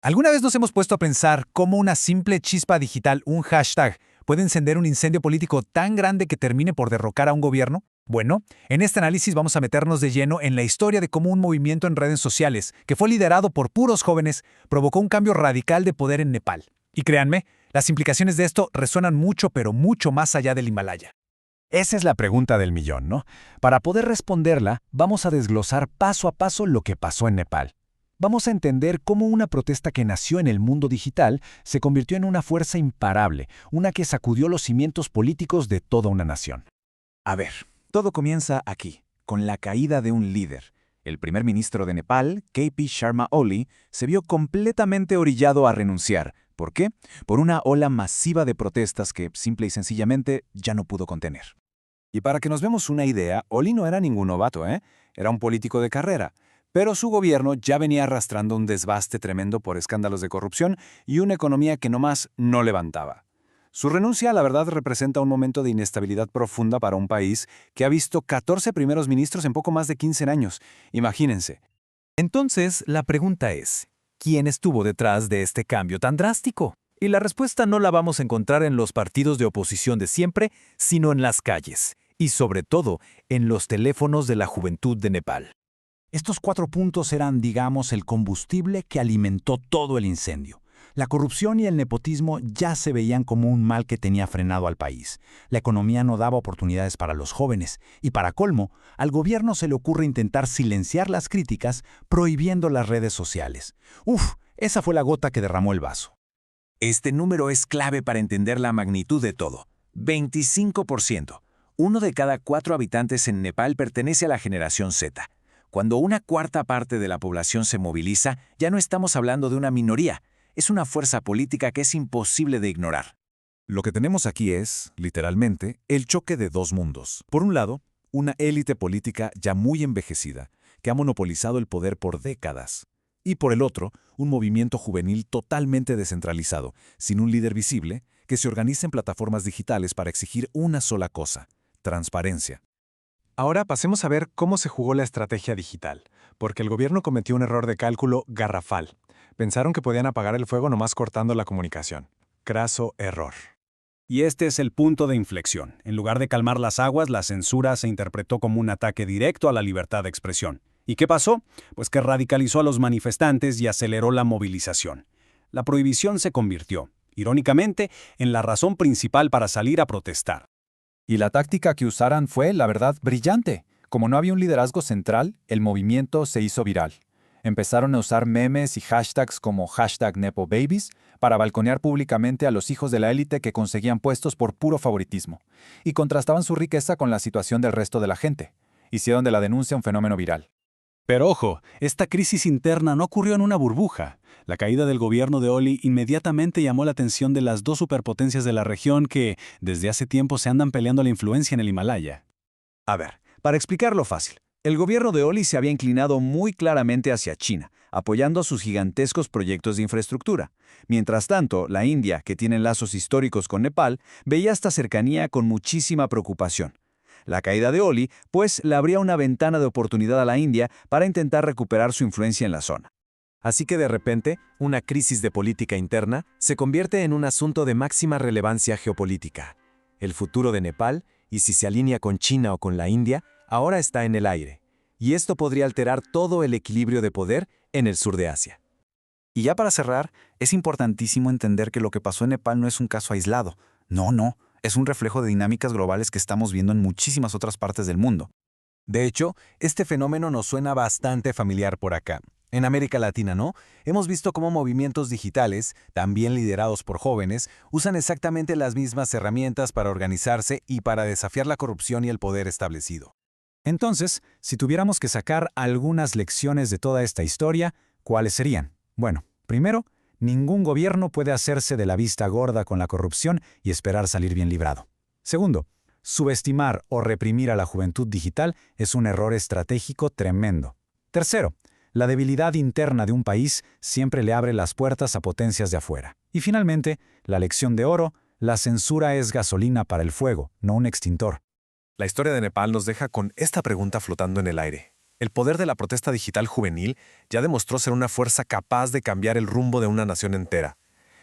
¿Alguna vez nos hemos puesto a pensar cómo una simple chispa digital, un hashtag, puede encender un incendio político tan grande que termine por derrocar a un gobierno? Bueno, en este análisis vamos a meternos de lleno en la historia de cómo un movimiento en redes sociales, que fue liderado por puros jóvenes, provocó un cambio radical de poder en Nepal. Y créanme, las implicaciones de esto resuenan mucho, pero mucho más allá del Himalaya. Esa es la pregunta del millón, ¿no? Para poder responderla, vamos a desglosar paso a paso lo que pasó en Nepal. Vamos a entender cómo una protesta que nació en el mundo digital se convirtió en una fuerza imparable, una que sacudió los cimientos políticos de toda una nación. A ver, todo comienza aquí, con la caída de un líder. El primer ministro de Nepal, KP Sharma Oli, se vio completamente orillado a renunciar. ¿Por qué? Por una ola masiva de protestas que, simple y sencillamente, ya no pudo contener. Y para que nos demos una idea, Oli no era ningún novato, ¿eh? Era un político de carrera. Pero su gobierno ya venía arrastrando un desbaste tremendo por escándalos de corrupción y una economía que nomás no levantaba. Su renuncia, la verdad, representa un momento de inestabilidad profunda para un país que ha visto 14 primeros ministros en poco más de 15 años. Imagínense. Entonces, la pregunta es, ¿quién estuvo detrás de este cambio tan drástico? Y la respuesta no la vamos a encontrar en los partidos de oposición de siempre, sino en las calles, y sobre todo, en los teléfonos de la juventud de Nepal. Estos 4 puntos eran, digamos, el combustible que alimentó todo el incendio. La corrupción y el nepotismo ya se veían como un mal que tenía frenado al país. La economía no daba oportunidades para los jóvenes y, para colmo, al gobierno se le ocurre intentar silenciar las críticas prohibiendo las redes sociales. Esa fue la gota que derramó el vaso. Este número es clave para entender la magnitud de todo. 25%. 1 de cada 4 habitantes en Nepal pertenece a la generación Z. Cuando una cuarta parte de la población se moviliza, ya no estamos hablando de una minoría. Es una fuerza política que es imposible de ignorar. Lo que tenemos aquí es, literalmente, el choque de dos mundos. Por un lado, una élite política ya muy envejecida, que ha monopolizado el poder por décadas. Y por el otro, un movimiento juvenil totalmente descentralizado, sin un líder visible, que se organiza en plataformas digitales para exigir una sola cosa: transparencia. Ahora pasemos a ver cómo se jugó la estrategia digital, porque el gobierno cometió un error de cálculo garrafal. Pensaron que podían apagar el fuego nomás cortando la comunicación. Craso error. Y este es el punto de inflexión. En lugar de calmar las aguas, la censura se interpretó como un ataque directo a la libertad de expresión. ¿Y qué pasó? Pues que radicalizó a los manifestantes y aceleró la movilización. La prohibición se convirtió, irónicamente, en la razón principal para salir a protestar. Y la táctica que usaran fue, la verdad, brillante. Como no había un liderazgo central, el movimiento se hizo viral. Empezaron a usar memes y hashtags como #NepoBabies para balconear públicamente a los hijos de la élite que conseguían puestos por puro favoritismo, y contrastaban su riqueza con la situación del resto de la gente. Hicieron de la denuncia un fenómeno viral. Pero ojo, esta crisis interna no ocurrió en una burbuja. La caída del gobierno de Oli inmediatamente llamó la atención de las dos superpotencias de la región que, desde hace tiempo, se andan peleando la influencia en el Himalaya. A ver, para explicarlo fácil, el gobierno de Oli se había inclinado muy claramente hacia China, apoyando sus gigantescos proyectos de infraestructura. Mientras tanto, la India, que tiene lazos históricos con Nepal, veía esta cercanía con muchísima preocupación. La caída de Oli, pues, le abría una ventana de oportunidad a la India para intentar recuperar su influencia en la zona. Así que de repente, una crisis de política interna se convierte en un asunto de máxima relevancia geopolítica. El futuro de Nepal, y si se alinea con China o con la India, ahora está en el aire. Y esto podría alterar todo el equilibrio de poder en el sur de Asia. Y ya para cerrar, es importantísimo entender que lo que pasó en Nepal no es un caso aislado. No. Es un reflejo de dinámicas globales que estamos viendo en muchísimas otras partes del mundo. De hecho, este fenómeno nos suena bastante familiar por acá. En América Latina, ¿no? Hemos visto cómo movimientos digitales, también liderados por jóvenes, usan exactamente las mismas herramientas para organizarse y para desafiar la corrupción y el poder establecido. Entonces, si tuviéramos que sacar algunas lecciones de toda esta historia, ¿cuáles serían? Bueno, primero, ningún gobierno puede hacerse de la vista gorda con la corrupción y esperar salir bien librado. Segundo, subestimar o reprimir a la juventud digital es un error estratégico tremendo. Tercero, la debilidad interna de un país siempre le abre las puertas a potencias de afuera. Y finalmente, la lección de oro: la censura es gasolina para el fuego, no un extintor. La historia de Nepal nos deja con esta pregunta flotando en el aire. El poder de la protesta digital juvenil ya demostró ser una fuerza capaz de cambiar el rumbo de una nación entera.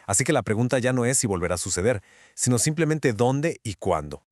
Así que la pregunta ya no es si volverá a suceder, sino simplemente dónde y cuándo.